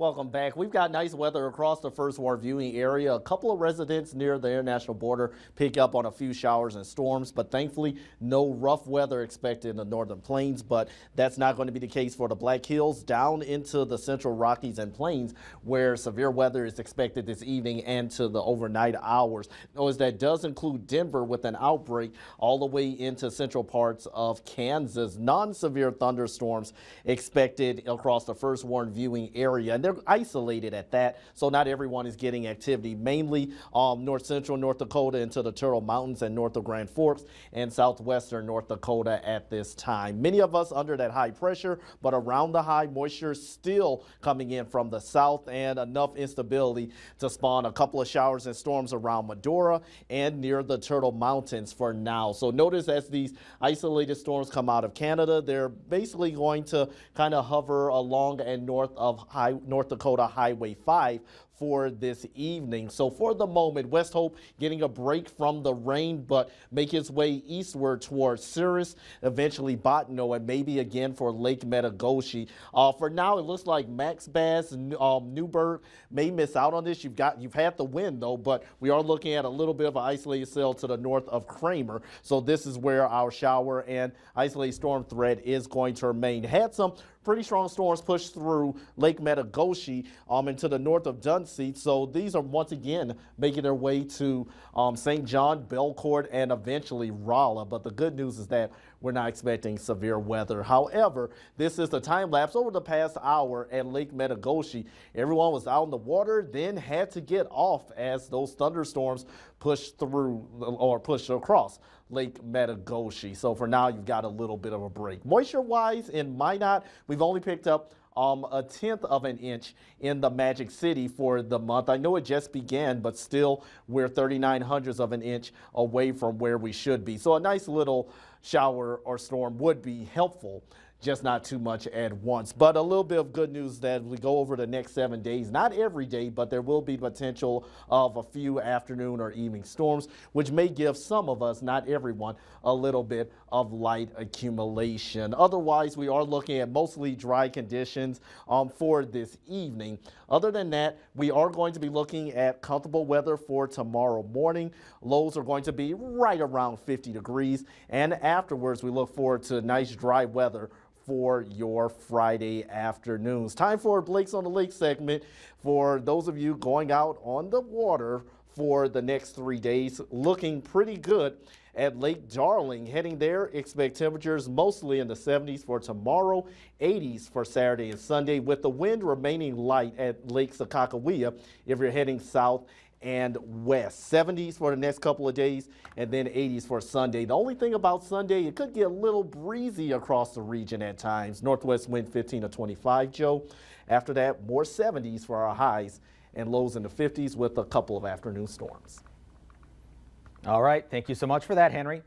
Welcome back. We've got nice weather across the First Ward viewing area. A couple of residents near the international border pick up on a few showers and storms, but thankfully no rough weather expected in the northern plains. But that's not going to be the case for the Black Hills down into the central Rockies and plains, where severe weather is expected this evening and to the overnight hours. Notice that does include Denver with an outbreak all the way into central parts of Kansas. Non-severe thunderstorms expected across the First Ward viewing area. And they're isolated at that, so not everyone is getting activity. Mainly north central North Dakota into the Turtle Mountains and north of Grand Forks and southwestern North Dakota at this time. Many of us under that high pressure, but around the high, moisture still coming in from the south and enough instability to spawn a couple of showers and storms around Medora and near the Turtle Mountains for now. So notice as these isolated storms come out of Canada, they're basically going to kind of hover along and north of North Dakota Highway 5 for this evening. So for the moment, West Hope getting a break from the rain, but make its way eastward towards Cirrus, eventually Bottineau, and maybe again for Lake Metagoshi. For now, it looks like Max Bass, Newburgh may miss out on this. You've had the wind though, but we are looking at a little bit of an isolated cell to the north of Kramer. So this is where our shower and isolated storm threat is going to remain. Had some pretty strong storms push through Lake Metagoshi into the north of Dunseat. So these are once again making their way to St. John, Belcourt, and eventually Rolla. But the good news is that we're not expecting severe weather. However, this is the time lapse over the past hour at Lake Metagoshi. Everyone was out in the water, then had to get off as those thunderstorms pushed through or pushed across Lake Metagoshi. So for now, you've got a little bit of a break. Moisture-wise in Minot, we've only picked up a tenth of an inch in the Magic City for the month. I know it just began, but still we're 39/100ths of an inch away from where we should be. So a nice little shower or storm would be helpful, just not too much at once. But a little bit of good news that we go over the next 7 days, not every day, but there will be potential of a few afternoon or evening storms, which may give some of us, not everyone, a little bit of light accumulation. Otherwise, we are looking at mostly dry conditions for this evening. Other than that, we are going to be looking at comfortable weather for tomorrow morning. Lows are going to be right around 50 degrees. And afterwards, we look forward to nice dry weather for your Friday afternoons. Time for Blake's on the Lake segment for those of you going out on the water for the next 3 days. Looking pretty good at Lake Darling. Heading there, expect temperatures mostly in the 70s for tomorrow, 80s for Saturday and Sunday, with the wind remaining light at Lake Sakakawea if you're heading south and west. 70s for the next couple of days and then 80s for Sunday. The only thing about Sunday, it could get a little breezy across the region at times. Northwest wind 15 to 25, Joe. After that, more 70s for our highs and lows in the 50s with a couple of afternoon storms. All right. Thank you so much for that, Henry.